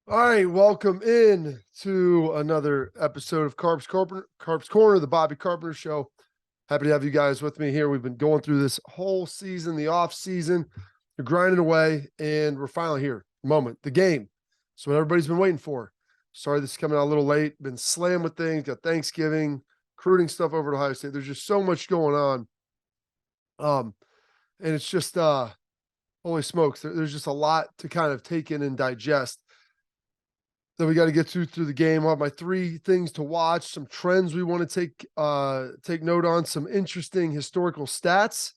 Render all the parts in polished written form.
All right, welcome in to another episode of Carps Corner, the Bobby Carpenter Show. Happy to have you guys with me here. We've been going through this whole season, the off season, we're grinding away, and we're finally here. The game. So what everybody's been waiting for. Sorry, this is coming out a little late. Been slammed with things. Got Thanksgiving, recruiting stuff over at Ohio State. There's just so much going on. And it's just holy smokes. There's just a lot to kind of take in and digest that we got to get through the game. I'll have my three things to watch, some trends we want to take note on, some interesting historical stats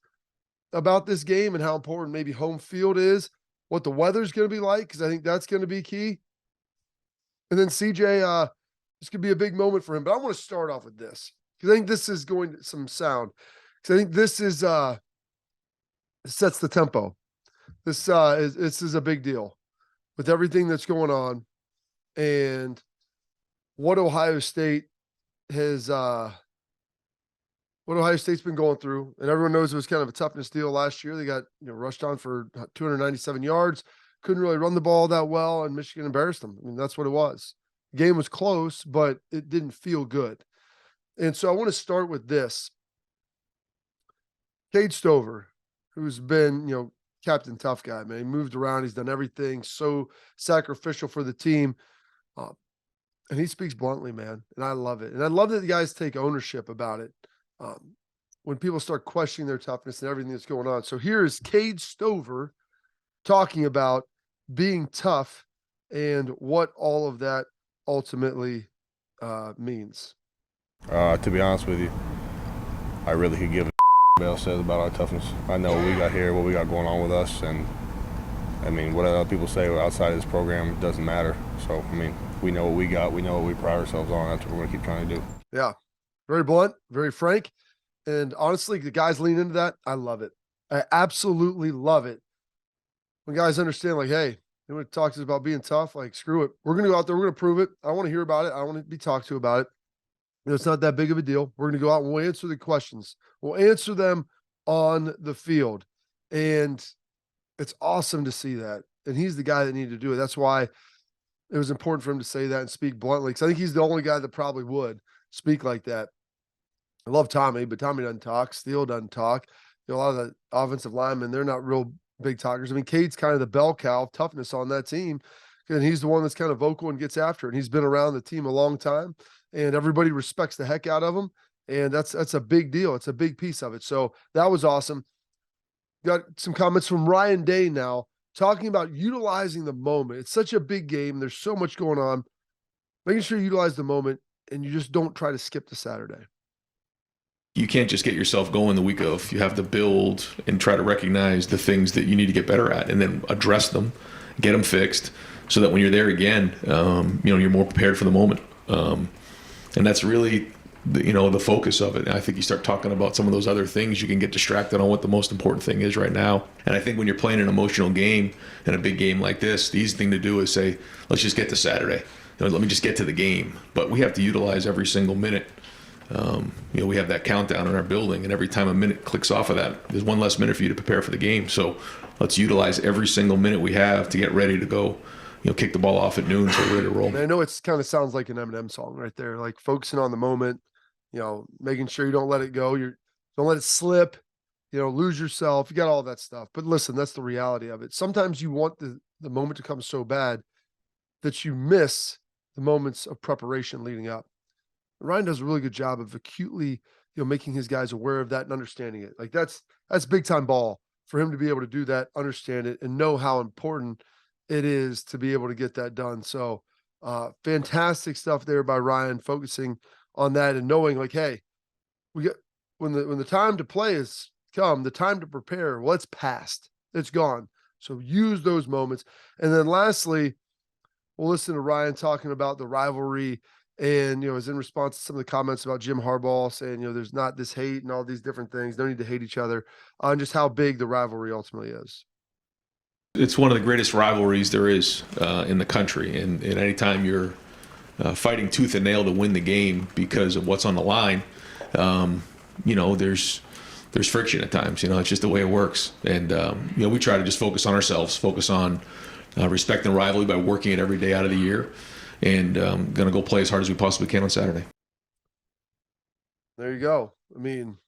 about this game and how important maybe home field is, what the weather's going to be like, because I think that's going to be key. And then CJ, this could be a big moment for him, but I want to start off with this because I think this is going to some sound. Because I think this is sets the tempo. This is a big deal with everything that's going on. And what Ohio State has, what Ohio State's been going through, and everyone knows it was kind of a toughness deal last year. They got rushed on for 297 yards, couldn't really run the ball that well, and Michigan embarrassed them. I mean, that's what it was. The game was close, but it didn't feel good. And so I want to start with this. Cade Stover, who's been, Captain Tough Guy, man. He moved around. He's done everything. So sacrificial for the team. And he speaks bluntly, man. And I love it. And I love that the guys take ownership about it. When people start questioning their toughness and everything that's going on. So here is Cade Stover talking about being tough and what all of that ultimately means. To be honest with you, I really could give a what else says about our toughness. I know what we got here, what we got going on with us, and I mean, what other people say outside of this program doesn't matter. So, I mean, we know what we got. We know what we pride ourselves on. That's what we're going to keep trying to do. Yeah. Very blunt, very frank. And honestly, the guys lean into that. I love it. I absolutely love it. When guys understand, like, hey, they want to talk to us about being tough, like, screw it. We're going to go out there. We're going to prove it. I want to hear about it. I want to be talked to about it. It's not that big of a deal. We're going to go out and we'll answer the questions. We'll answer them on the field. And it's awesome to see that. And he's the guy that needed to do it. That's why it was important for him to say that and speak bluntly, because I think he's the only guy that probably would speak like that. I love Tommy, but Tommy doesn't talk. Steele doesn't talk. A lot of the offensive linemen, they're not real big talkers. I mean, Cade's kind of the bell cow of toughness on that team, and he's the one that's kind of vocal and gets after it. And he's been around the team a long time, and everybody respects the heck out of him. And that's a big deal. It's a big piece of it. So that was awesome. Got some comments from Ryan Day now, talking about utilizing the moment. It's such a big game. There's so much going on. Making sure you utilize the moment and you just don't try to skip the Saturday. You can't just get yourself going the week of. You have to build and try to recognize the things that you need to get better at and then address them, get them fixed so that when you're there again, you're more prepared for the moment. And that's really the focus of it. And I think you start talking about some of those other things, you can get distracted on what the most important thing is right now. And I think when you're playing an emotional game and a big game like this, the easy thing to do is say, let's just get to Saturday. Let me just get to the game. But we have to utilize every single minute. We have that countdown in our building, and every time a minute clicks off of that, there's one less minute for you to prepare for the game. So let's utilize every single minute we have to get ready to go, kick the ball off at noon so we're ready to roll. And I know it's kind of sounds like an Eminem song right there, like focusing on the moment, making sure you don't let it go. Don't let it slip, lose yourself. You got all that stuff. But listen, that's the reality of it. Sometimes you want the moment to come so bad that you miss the moments of preparation leading up. Ryan does a really good job of acutely, making his guys aware of that and understanding it. Like that's big time ball for him to be able to do that, understand it, and know how important it is to be able to get that done. So fantastic stuff there by Ryan, focusing on that and knowing like, hey, we got when the time to play has come, the time to prepare, well, it's past. It's gone. So use those moments. And then lastly, we'll listen to Ryan talking about the rivalry. And, is in response to some of the comments about Jim Harbaugh saying, there's not this hate and all these different things. No need to hate each other, and just how big the rivalry ultimately is. It's one of the greatest rivalries there is in the country. And anytime you're fighting tooth and nail to win the game because of what's on the line, there's friction at times. It's just the way it works. And, we try to just focus on ourselves, focus on respecting the rivalry by working it every day out of the year, and going to go play as hard as we possibly can on Saturday. There you go. I mean,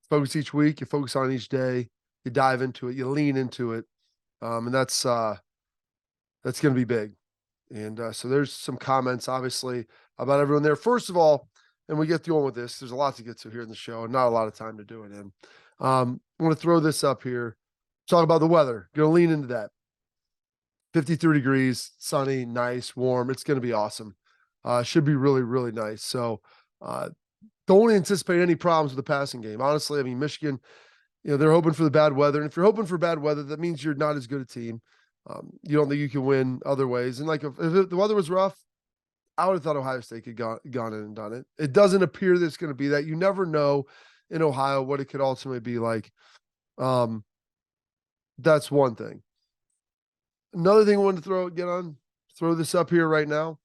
focus each week, you focus on each day, you dive into it, you lean into it. And that's going to be big. And so there's some comments, obviously, about everyone there. First of all, and we get through on with this, there's a lot to get to here in the show and not a lot of time to do it in. I'm going to throw this up here. Talk about the weather. Going to lean into that. 53 degrees, sunny, nice, warm. It's going to be awesome. Should be really, really nice. So don't anticipate any problems with the passing game. Honestly, I mean, Michigan, they're hoping for the bad weather. And if you're hoping for bad weather, that means you're not as good a team. You don't think you can win other ways. And like if the weather was rough, I would have thought Ohio State could gone in and done it. It doesn't appear that it's going to be that. You never know in Ohio what it could ultimately be like. That's one thing. Another thing I wanted to throw this up here right now.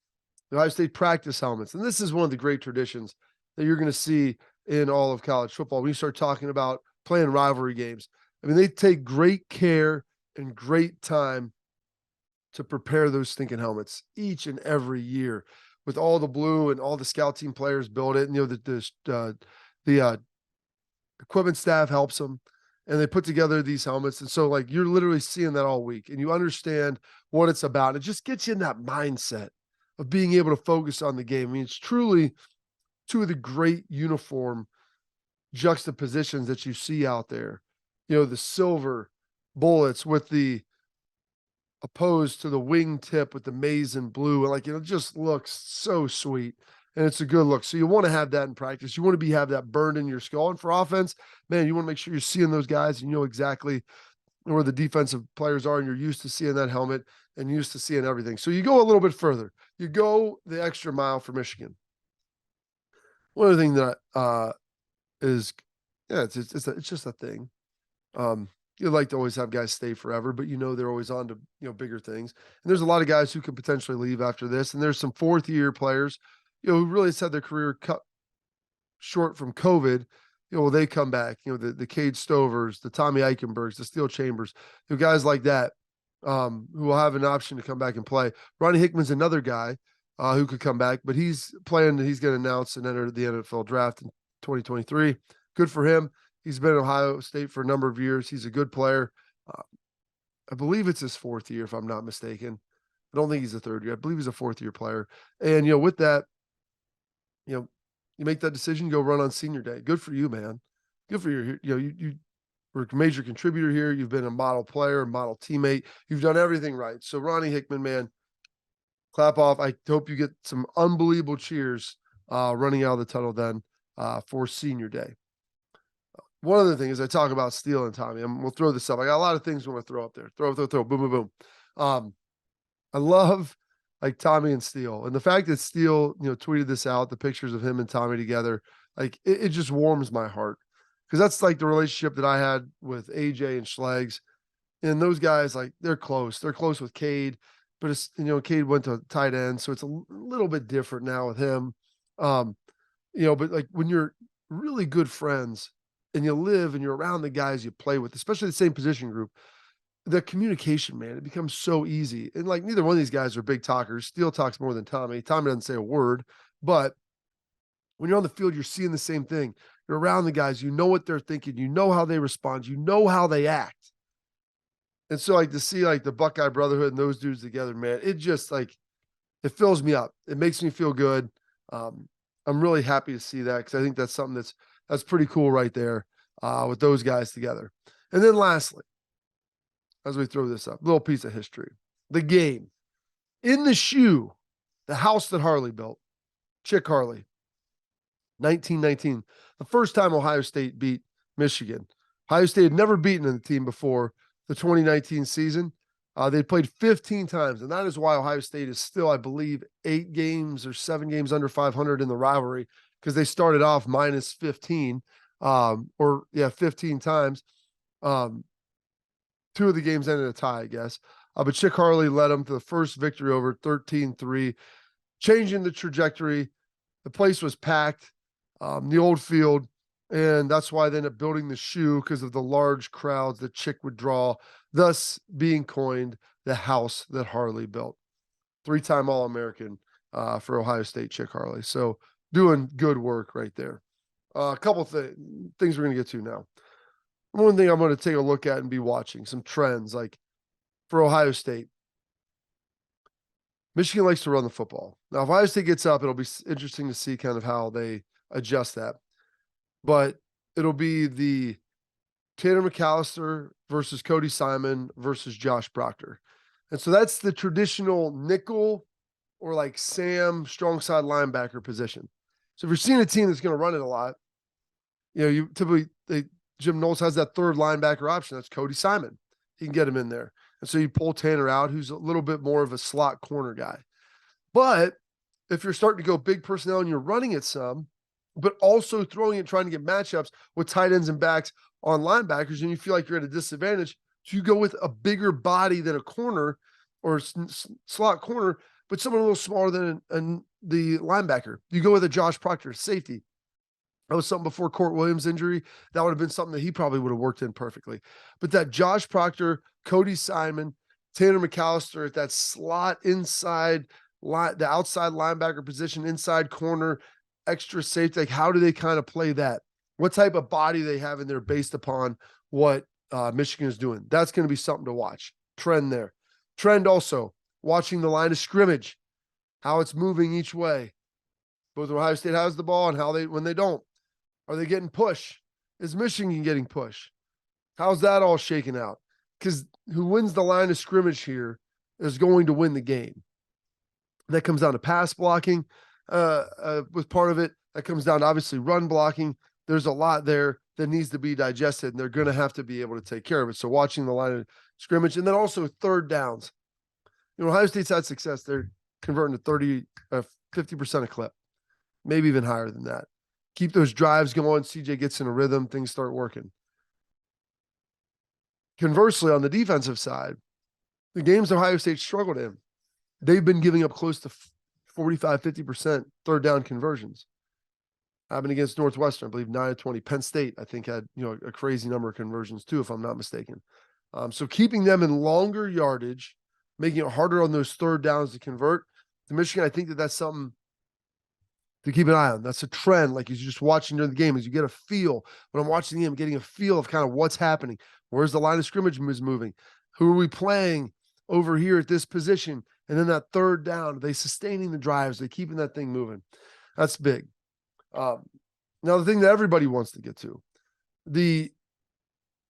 The Ohio State practice helmets. And this is one of the great traditions that you're going to see in all of college football. When you start talking about playing rivalry games, I mean, they take great care and great time to prepare those stinking helmets each and every year with all the blue, and all the scout team players build it. And, the equipment staff helps them, and they put together these helmets. And so like, you're literally seeing that all week, and you understand what it's about. It just gets you in that mindset of being able to focus on the game. I mean, it's truly two of the great uniform juxtapositions that you see out there. The silver bullets with the opposed to the wing tip with the maize and blue. And it just looks so sweet, and it's a good look. So you want to have that in practice. You want to have that burned in your skull. And for offense, man, you want to make sure you're seeing those guys, and you know exactly where the defensive players are, and you're used to seeing that helmet and used to seeing everything. So you go a little bit further. You go the extra mile for Michigan. One other thing that it's just a thing. You like to always have guys stay forever, but they're always on to bigger things. And there's a lot of guys who could potentially leave after this. And there's some fourth-year players, who really had their career cut short from COVID. Will they come back? The Cade Stovers, the Tommy Eichenbergs, the Steel Chambers, guys like that, who will have an option to come back and play. Ronnie Hickman's another guy who could come back, but he's going to announce and enter the NFL draft in 2023. Good for him. He's been at Ohio State for a number of years. He's a good player. I believe it's his fourth year, if I'm not mistaken. I don't think he's a third year. I believe he's a fourth-year player. And, with that, you make that decision, go run on senior day. Good for you, man. Good for you. You were a major contributor here. You've been a model player, a model teammate. You've done everything right. So Ronnie Hickman, man, clap off. I hope you get some unbelievable cheers running out of the tunnel then for senior day. One other thing is I talk about Steele and Tommy. We'll throw this up. I got a lot of things I want to throw up there. Throw, boom, boom, boom. I love Tommy and Steele, and the fact that Steele, tweeted this out, the pictures of him and Tommy together, it just warms my heart, because that's the relationship that I had with AJ and Schlegs, and those guys, they're close. They're close with Cade, but it's, Cade went to tight end, so it's a little bit different now with him. But when you're really good friends, and you live and you're around the guys you play with, especially the same position group, the communication, man, it becomes so easy. And neither one of these guys are big talkers. Steele talks more than Tommy. Tommy doesn't say a word, but when you're on the field, you're seeing the same thing. You're around the guys, you know what they're thinking, you know how they respond, you know how they act. And so to see the Buckeye Brotherhood and those dudes together, man, it just it fills me up. It makes me feel good. I'm really happy to see that, because I think that's something that's pretty cool right there with those guys together. And then lastly, as we throw this up, little piece of history. The game. In the shoe, the house that Harley built, Chick Harley, 1919. The first time Ohio State beat Michigan. Ohio State had never beaten the team before the 2019 season. They played 15 times, and that is why Ohio State is still, I believe, 8 games or 7 games under 500 in the rivalry, because they started off minus 15, 15 times. 2 of the games ended a tie, I guess. But Chick Harley led them to the first victory over 13-3, changing the trajectory. The place was packed. The old field, And that's why they ended up building the shoe, because of the large crowds that Chick would draw, thus being coined the house that Harley built. 3-time All-American for Ohio State, Chick Harley. So doing good work right there. A couple things we're going to get to now. One thing I'm going to take a look at and be watching, some trends, like for Ohio State. Michigan likes to run the football. Now, if Ohio State gets up, it'll be interesting to see kind of how they adjust that. But it'll be the Tanner McAllister versus Cody Simon versus Josh Proctor. And so that's the traditional nickel or like Sam strong side linebacker position. So if you're seeing a team that's going to run it a lot, you typically, Jim Knowles has that third linebacker option. That's Cody Simon. He can get him in there. And so you pull Tanner out, who's a little bit more of a slot corner guy. But if you're starting to go big personnel and you're running it some, but also throwing it, trying to get matchups with tight ends and backs on linebackers, and you feel like you're at a disadvantage, so you go with a bigger body than a corner or slot corner, but someone a little smaller than the linebacker. You go with a Josh Proctor, safety. That was something before Court Williams' injury. That would have been something that he probably would have worked in perfectly. But that Josh Proctor, Cody Simon, Tanner McAllister at that slot inside, the outside linebacker position, inside corner, extra safety, like how do they kind of play that? What type of body they have in there based upon what Michigan is doing? That's going to be something to watch. Trend there. Trend also, watching the line of scrimmage, how it's moving each way. Both Ohio State has the ball and how when they don't. Are they getting push? Is Michigan getting push? How's that all shaking out? Because who wins the line of scrimmage here is going to win the game. That comes down to pass blocking with part of it. That comes down to obviously run blocking. There's a lot there that needs to be digested, and they're going to have to be able to take care of it. So watching the line of scrimmage, and then also third downs. Ohio State's had success. They're converting to 50% a clip, maybe even higher than that. Keep those drives going. CJ gets in a rhythm. Things start working. Conversely, on the defensive side, the games Ohio State struggled in, they've been giving up close to 45, 50% third down conversions. Happened against Northwestern, I believe 9 of 20. Penn State, I think, had a crazy number of conversions too, if I'm not mistaken. So keeping them in longer yardage, making it harder on those third downs to convert. To Michigan, I think that's something to keep an eye on. That's a trend. Like as you're just watching during the game, as you get a feel. When I'm watching the game, I'm getting a feel of kind of what's happening. Where's the line of scrimmage is moving? Who are we playing over here at this position? And then that third down, are they sustaining the drives? Are they keeping that thing moving? That's big. Now, the thing that everybody wants to get to, the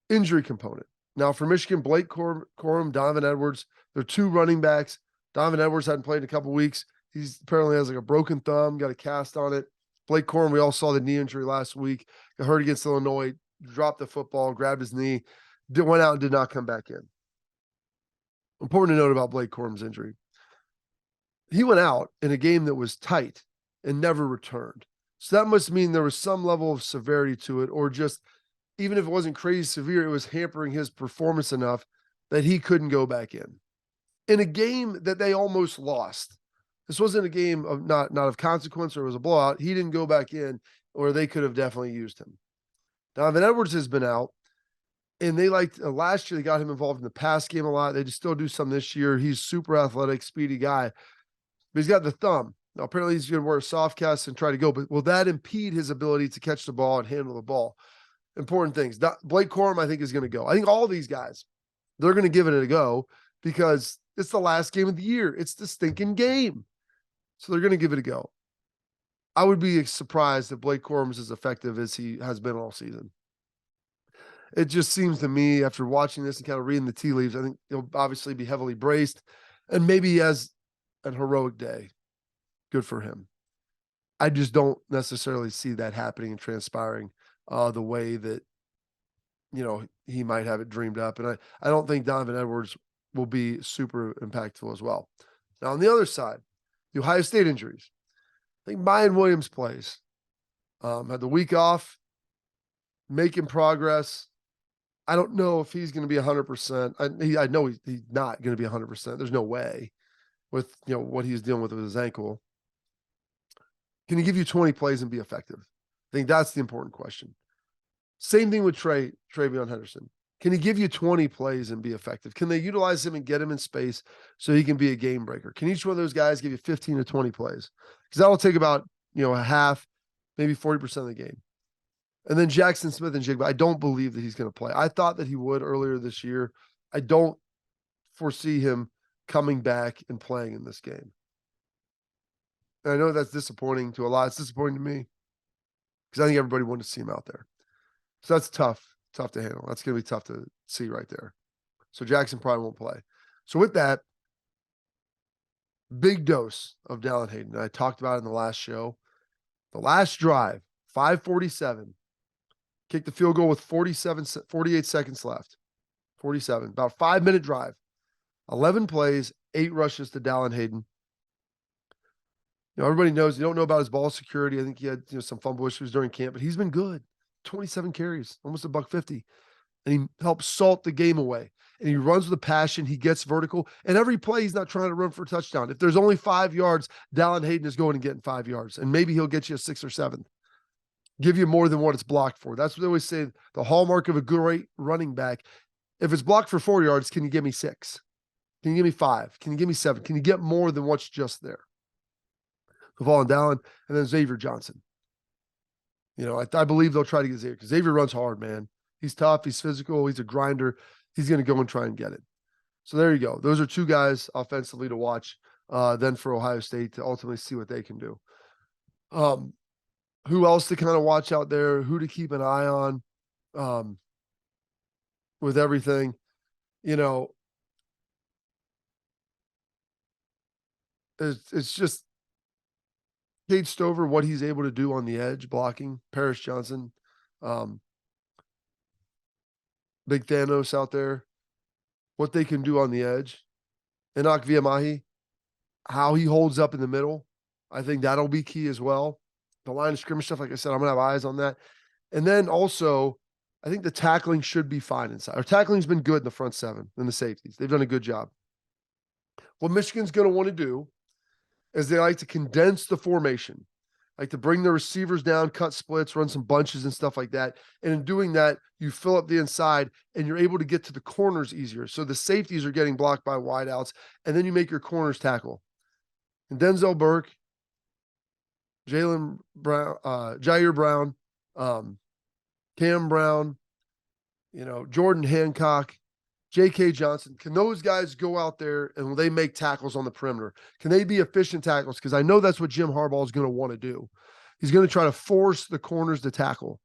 injury component. Now, for Michigan, Blake Corum, Donovan Edwards, they're two running backs. Donovan Edwards hadn't played in a couple weeks. He's apparently has like a broken thumb, got a cast on it. Blake Corum, we all saw the knee injury last week. Got hurt against Illinois, dropped the football, grabbed his knee, went out and did not come back in. Important to note about Blake Corum's injury. He went out in a game that was tight and never returned. So that must mean there was some level of severity to it, or just even if it wasn't crazy severe, it was hampering his performance enough that he couldn't go back in a game that they almost lost. This wasn't a game of not of consequence, or it was a blowout. He didn't go back in, or they could have definitely used him. Donovan Edwards has been out, and they last year they got him involved in the pass game a lot. They just still do some this year. He's super athletic, speedy guy, but he's got the thumb. Now, apparently he's going to wear a soft cast and try to go, but will that impede his ability to catch the ball and handle the ball? Important things. Blake Corum, I think, is going to go. I think all these guys, they're going to give it a go because it's the last game of the year. It's the stinking game. So they're going to give it a go. I would be surprised if Blake Corum is as effective as he has been all season. It just seems to me, after watching this and kind of reading the tea leaves, I think he'll obviously be heavily braced, and maybe he has a heroic day. Good for him. I just don't necessarily see that happening and transpiring the way that, he might have it dreamed up. And I don't think Donovan Edwards will be super impactful as well. Now, on the other side, the Ohio State injuries. I think Mayan Williams plays. Had the week off, making progress. I don't know if he's going to be 100%. I know he's not going to be 100%. There's no way with, what he's dealing with his ankle. Can he give you 20 plays and be effective? I think that's the important question. Same thing with Travion Henderson. Can he give you 20 plays and be effective? Can they utilize him and get him in space so he can be a game breaker? Can each one of those guys give you 15 to 20 plays? Because that'll take about, a half, maybe 40% of the game. And then Jackson Smith and Jigba, I don't believe that he's going to play. I thought that he would earlier this year. I don't foresee him coming back and playing in this game. And I know that's disappointing to a lot. It's disappointing to me because I think everybody wanted to see him out there. So that's tough to handle. That's going to be tough to see right there. So Jackson probably won't play. So with that, big dose of Dallin Hayden. I talked about it in the last show. The last drive, 5:47, kicked the field goal with 48 seconds left. 47, about 5-minute drive, 11 plays, 8 rushes to Dallin Hayden. Everybody knows, you don't know about his ball security. I think he had some fumble issues during camp, but he's been good. 27 carries, almost $150. And he helps salt the game away. And he runs with a passion. He gets vertical. And every play, he's not trying to run for a touchdown. If there's only 5 yards, Dallin Hayden is going and getting 5 yards. And maybe he'll get you a 6 or 7. Give you more than what it's blocked for. That's what they always say. The hallmark of a great running back. If it's blocked for 4 yards, can you give me 6? Can you give me 5? Can you give me 7? Can you get more than what's just there? Duvall and Dallin, and then Xavier Johnson. I believe they'll try to get Xavier because Xavier runs hard, man. He's tough. He's physical. He's a grinder. He's going to go and try and get it. So there you go. Those are 2 guys offensively to watch. Then for Ohio State to ultimately see what they can do. Who else to kind of watch out there? Who to keep an eye on? With everything, it's just Cade Stover, what he's able to do on the edge, blocking. Paris Johnson, Big Thanos out there, what they can do on the edge. Enoch Viamahi, how he holds up in the middle. I think that'll be key as well. The line of scrimmage stuff, like I said, I'm going to have eyes on that. And then also, I think the tackling should be fine inside. Our tackling's been good in the front 7 and the safeties. They've done a good job. What Michigan's going to want to do is they like to condense the formation, like to bring the receivers down, cut splits, run some bunches and stuff like that. And in doing that, you fill up the inside and you're able to get to the corners easier. So the safeties are getting blocked by wideouts, and then you make your corners tackle. And Denzel Burke, Jair Brown, Cam Brown, Jordan Hancock, J.K. Johnson. Can those guys go out there and will they make tackles on the perimeter? Can they be efficient tackles? Because I know that's what Jim Harbaugh is going to want to do. He's going to try to force the corners to tackle.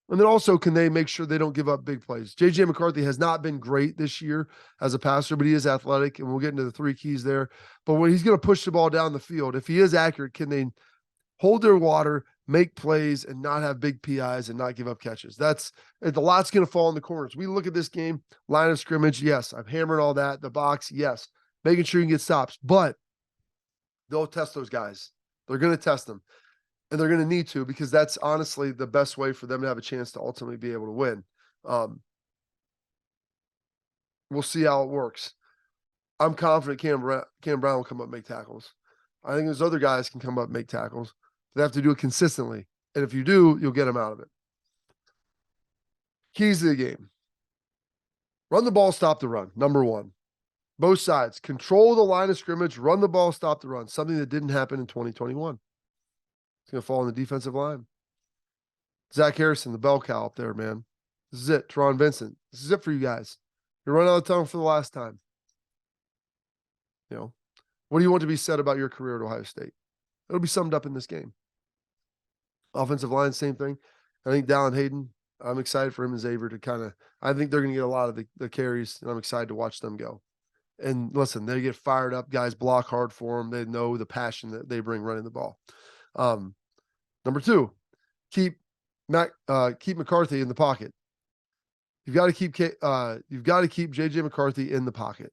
And then also, can they make sure they don't give up big plays? J.J. McCarthy has not been great this year as a passer, but he is athletic, and we'll get into the 3 keys there. But when he's going to push the ball down the field, if he is accurate, can they hold their water, make plays, and not have big PIs and not give up catches? The lot's going to fall in the corners. We look at this game, line of scrimmage, yes. I've hammered all that. The box, yes. Making sure you can get stops. But they'll test those guys. They're going to test them. And they're going to need to, because that's honestly the best way for them to have a chance to ultimately be able to win. We'll see how it works. I'm confident Cam Brown will come up and make tackles. I think those other guys can come up and make tackles. They have to do it consistently. And if you do, you'll get them out of it. Keys to the game. Run the ball, stop the run. Number 1. Both sides. Control the line of scrimmage, run the ball, stop the run. Something that didn't happen in 2021. It's going to fall on the defensive line. Zach Harrison, the bell cow up there, man. This is it. Teron Vincent. This is it for you guys. You're running out of time for the last time. What do you want to be said about your career at Ohio State? It'll be summed up in this game. Offensive line, same thing. I think Dallin Hayden, I'm excited for him and Xavier to I think they're going to get a lot of the carries, and I'm excited to watch them go. And listen, they get fired up. Guys block hard for them. They know the passion that they bring running the ball. Number 2, keep McCarthy in the pocket. You've got to keep JJ McCarthy in the pocket.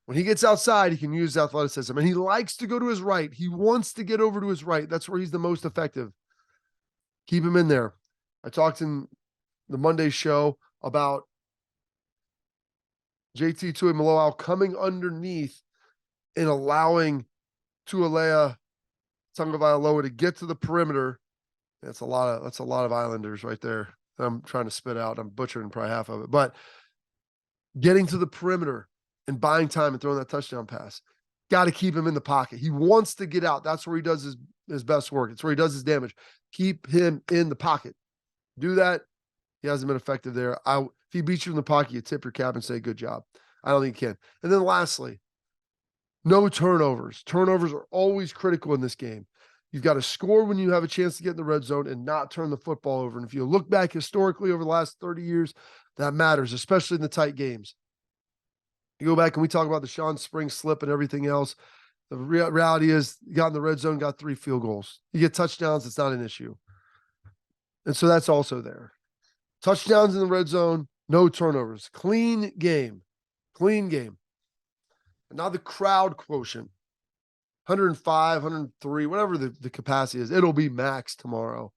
When he gets outside, he can use athleticism, and he likes to go to his right. He wants to get over to his right. That's where he's the most effective. Keep him in there. I talked in the Monday show about JT Tuimoloau coming underneath and allowing Tuilea Tagovailoa to get to the perimeter. That's a lot of Islanders right there. I'm trying to spit out. I'm butchering probably half of it, but getting to the perimeter and buying time and throwing that touchdown pass. Got to keep him in the pocket. He wants to get out. That's where he does his best work. It's where he does his damage. Keep him in the pocket. Do that. He hasn't been effective there. If he beats you in the pocket, you tip your cap and say, good job. I don't think he can. And then lastly, no turnovers. Turnovers are always critical in this game. You've got to score when you have a chance to get in the red zone and not turn the football over. And if you look back historically over the last 30 years, that matters, especially in the tight games. You go back and we talk about the Sean Springs slip and everything else. The reality is you got in the red zone, got 3 field goals. You get touchdowns, it's not an issue. And so that's also there. Touchdowns in the red zone, no turnovers. Clean game. Clean game. And now the crowd quotient. 105, 103, whatever the capacity is, it'll be maxed tomorrow.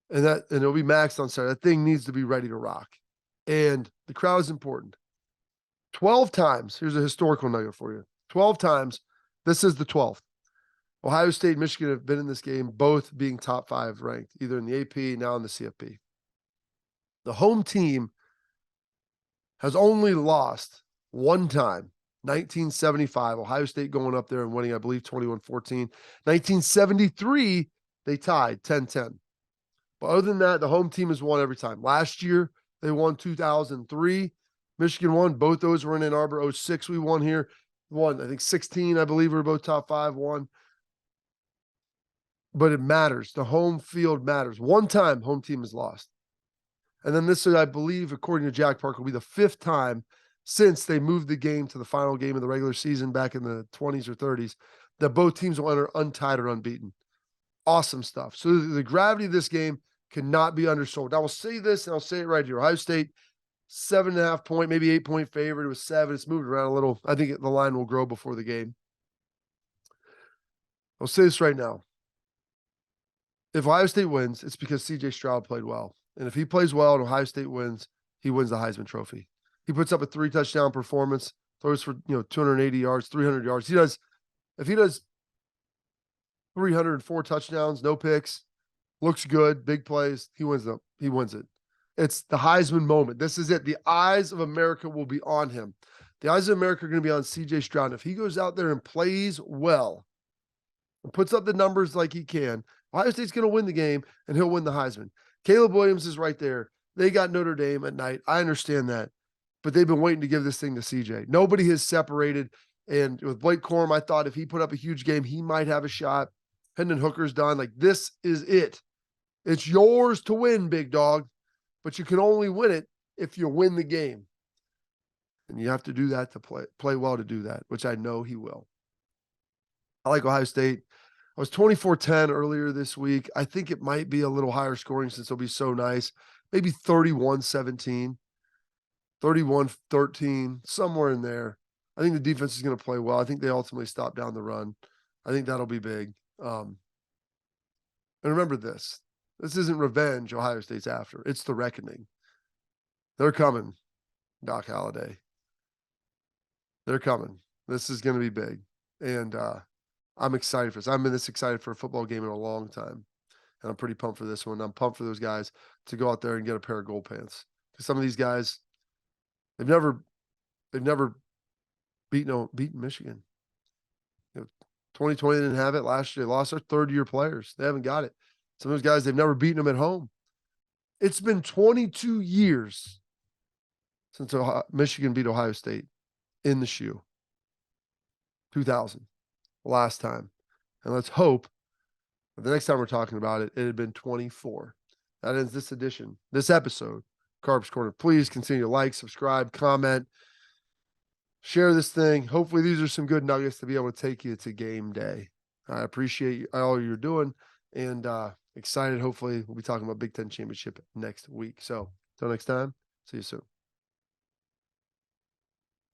And it'll be maxed on Saturday. That thing needs to be ready to rock. And the crowd is important. 12 times, here's a historical nugget for you. 12 times, this is the 12th. Ohio State and Michigan have been in this game, both being top 5 ranked, either in the AP, now in the CFP. The home team has only lost one time, 1975, Ohio State going up there and winning, I believe, 21-14. 1973, they tied 10-10. But other than that, the home team has won every time. Last year, they won 2003. Michigan won. Both those were in Ann Arbor. 06, we won here. Won, I think, 16, I believe, we were both top 5, won. But it matters. The home field matters. One time, home team has lost. And then this, I believe, according to Jack Park, will be the 5th time since they moved the game to the final game of the regular season back in the 20s or 30s that both teams will enter untied or unbeaten. Awesome stuff. So the gravity of this game cannot be undersold. I will say this, and I'll say it right here. Ohio State, 7.5 point, maybe 8 point favorite. It was 7. It's moved around a little. I think the line will grow before the game. I'll say this right now. If Ohio State wins, it's because CJ Stroud played well. And if he plays well and Ohio State wins, he wins the Heisman Trophy. He puts up a 3 touchdown performance, throws for 280 yards, 300 yards. If he does 304 touchdowns, no picks, looks good, big plays, he wins them. He wins it. It's the Heisman moment. This is it. The eyes of America will be on him. The eyes of America are going to be on CJ Stroud. If he goes out there and plays well and puts up the numbers like he can, Ohio State's going to win the game and he'll win the Heisman. Caleb Williams is right there. They got Notre Dame at night. I understand that. But they've been waiting to give this thing to CJ. Nobody has separated. And with Blake Corum, I thought if he put up a huge game, he might have a shot. Hendon Hooker's done. Like, this is it. It's yours to win, big dog. But you can only win it if you win the game. And you have to do that to play well to do that, which I know he will. I like Ohio State. I was 24-10 earlier this week. I think it might be a little higher scoring since it'll be so nice. Maybe 31-17, 31-13, somewhere in there. I think the defense is going to play well. I think they ultimately stop down the run. I think that'll be big. And remember this. This isn't revenge Ohio State's after. It's the reckoning. They're coming, Doc Holliday. They're coming. This is going to be big. And I'm excited for this. I've been this excited for a football game in a long time. And I'm pretty pumped for this one. I'm pumped for those guys to go out there and get a pair of gold pants. Because some of these guys, they've never beaten Michigan. 2020 didn't have it. Last year, they lost their third-year players. They haven't got it. Some of those guys, they've never beaten them at home. It's been 22 years since Michigan beat Ohio State in the shoe. 2000, last time. And let's hope that the next time we're talking about it, it had been 24. That ends this edition, this episode, Carps Corner. Please continue to like, subscribe, comment, share this thing. Hopefully these are some good nuggets to be able to take you to game day. I appreciate all you're doing and excited. Hopefully we'll be talking about Big Ten Championship next week. So until next time, see you soon.